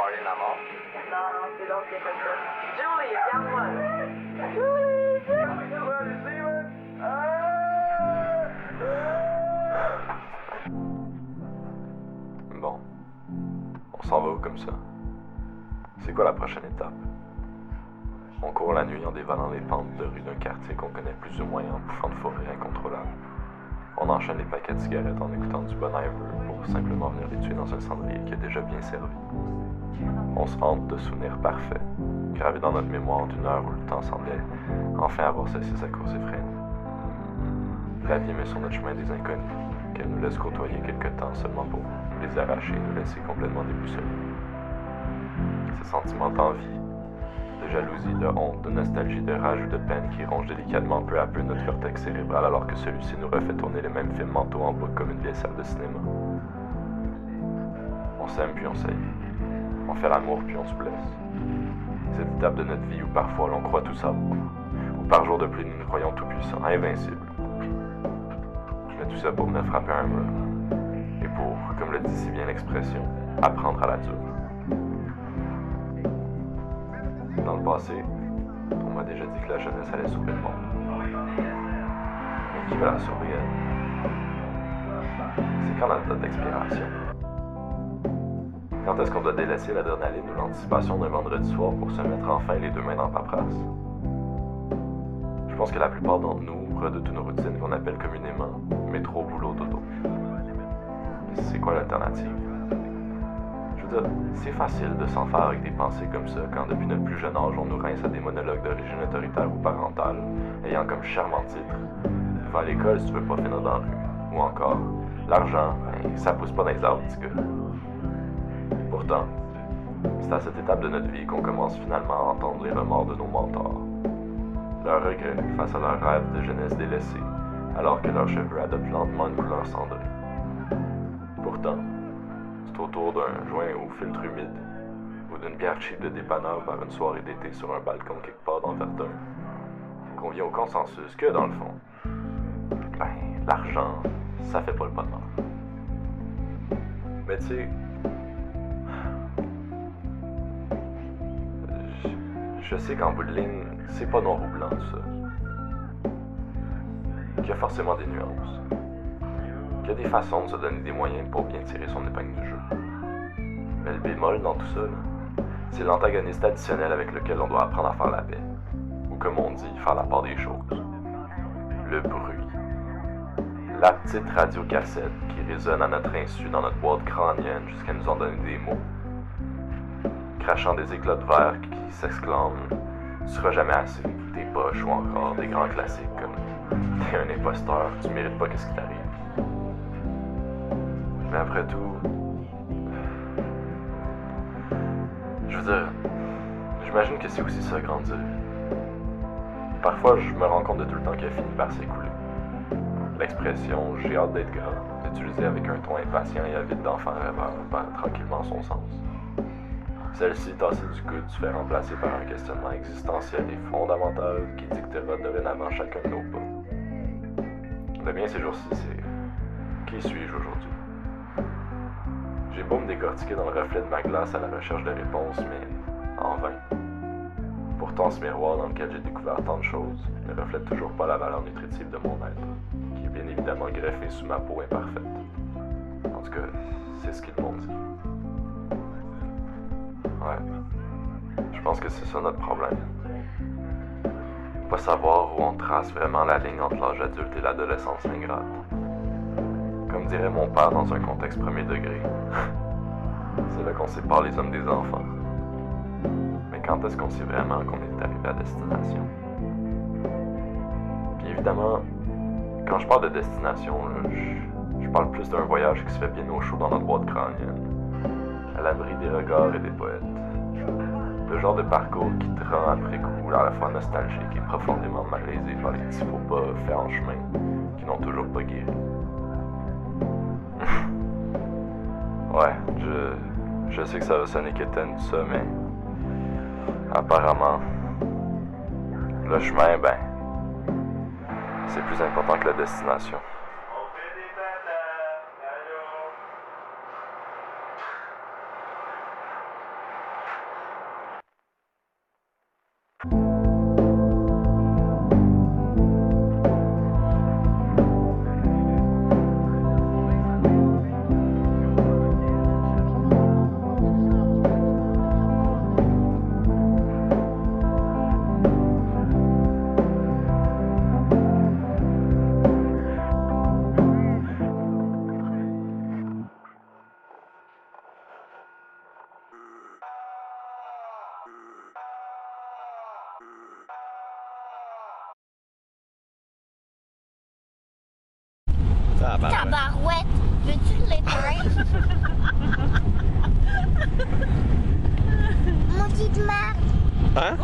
party dans la mort. Non, non, c'est l'autre qui a fait ça. Julie, viens-moi. Bon, on s'en va où comme ça? C'est quoi la prochaine étape? On court la nuit en dévalant les pentes de rue d'un quartier qu'on connaît plus ou moins en bouffant de forêt incontrôlable. On enchaîne les paquets de cigarettes en écoutant du Bon Iver pour simplement venir les tuer dans un cendrier qui est déjà bien servi. On se hante de souvenirs parfaits, gravés dans notre mémoire d'une heure où le temps semblait enfin avoir cessé sa course effrénée. La vie met sur notre chemin des inconnus, qu'elle nous laisse côtoyer quelque temps seulement pour les arracher et nous laisser complètement déboussolés. Ces sentiments d'envie, de jalousie, de honte, de nostalgie, de rage ou de peine qui rongent délicatement peu à peu notre cortex cérébral alors que celui-ci nous refait tourner les mêmes films mentaux en boucle comme une vieille salle de cinéma. On s'aime puis on s'haït. On fait l'amour puis on se blesse. Cette étape de notre vie où parfois l'on croit tout savoir, où par jour de pluie nous nous croyons tout puissants, invincibles. Mais tout ça pour venir frapper un mur. Et pour, comme le dit si bien l'expression, apprendre à la dure. Dans le passé, on m'a déjà dit que la jeunesse allait sauver le monde. Mais qui va la sauver, elle? C'est quand notre date d'expiration? Quand est-ce qu'on doit délaisser l'adrénaline ou l'anticipation d'un vendredi soir pour se mettre enfin les deux mains dans la paperasse? Je pense que la plupart d'entre nous redoutent une routine qu'on appelle communément métro, boulot, dodo. C'est quoi l'alternative? Je veux dire, c'est facile de s'en faire avec des pensées comme ça quand depuis notre plus jeune âge on nous rince à des monologues d'origine autoritaire ou parentale, ayant comme charmant titre « Va à l'école si tu veux pas finir dans la rue » ou encore « L'argent, ben, ça pousse pas dans les arbres, petit gars. » Pourtant, c'est à cette étape de notre vie qu'on commence finalement à entendre les remords de nos mentors. Leurs regrets face à leurs rêves de jeunesse délaissés, alors que leurs cheveux adoptent lentement une couleur cendrée. Pourtant, c'est autour d'un joint au filtre humide ou d'une bière cheap de dépanneur par une soirée d'été sur un balcon quelque part dans Verdun qu'on vient au consensus que, dans le fond, ben, l'argent, ça fait pas le bonheur. Mais tu sais, je sais qu'en bout de ligne, c'est pas noir ou blanc tout ça. Qu'il y a forcément des nuances. Qu'il y a des façons de se donner des moyens pour bien tirer son épingle du jeu. Mais le bémol dans tout ça, c'est l'antagoniste additionnel avec lequel on doit apprendre à faire la paix. Ou comme on dit, faire la part des choses. Le bruit. La petite radio-cassette qui résonne à notre insu dans notre boîte crânienne jusqu'à nous en donner des mots. Crachant des éclats de verre qui s'exclament « Tu seras jamais assez », des poches ou encore des grands classiques comme « T'es un imposteur, tu mérites pas qu'est-ce qui t'arrive ». Mais après tout, je veux dire, j'imagine que c'est aussi ça, grandir. Parfois, je me rends compte de tout le temps qui a fini par s'écouler. L'expression « j'ai hâte d'être grand », utilisée avec un ton impatient et avide d'enfant rêveur, perd tranquillement son sens. Celle-ci, tassée du coude, se fait remplacer par un questionnement existentiel et fondamental qui dictera dorénavant chacun de nos pas. Le mien ces jours-ci, c'est « Qui suis-je aujourd'hui ?» J'ai beau me décortiquer dans le reflet de ma glace à la recherche de réponses, mais en vain. Pourtant, ce miroir dans lequel j'ai découvert tant de choses ne reflète toujours pas la valeur nutritive de mon être, qui est bien évidemment greffé sous ma peau imparfaite. En tout cas, c'est ce qu'ils m'ont dit. Ouais, je pense que c'est ça notre problème. Pas savoir où on trace vraiment la ligne entre l'âge adulte et l'adolescence ingrate. Comme dirait mon père dans un contexte premier degré, c'est là qu'on sépare les hommes des enfants. Mais quand est-ce qu'on sait vraiment qu'on est arrivé à destination? Puis évidemment, quand je parle de destination, je parle plus d'un voyage qui se fait bien au chaud dans notre boîte crânienne, à l'abri des regards et des poètes. Le genre de parcours qui te rend après coup à la fois nostalgique et profondément malaisé par les petits faux pas faits en chemin qui n'ont toujours pas guéri. Ouais, je sais que ça va sonner quétaine tout ça, mais apparemment, le chemin, ben, c'est plus important que la destination. Tabarouette, veux-tu l'éteindre? Maudite merde! Hein?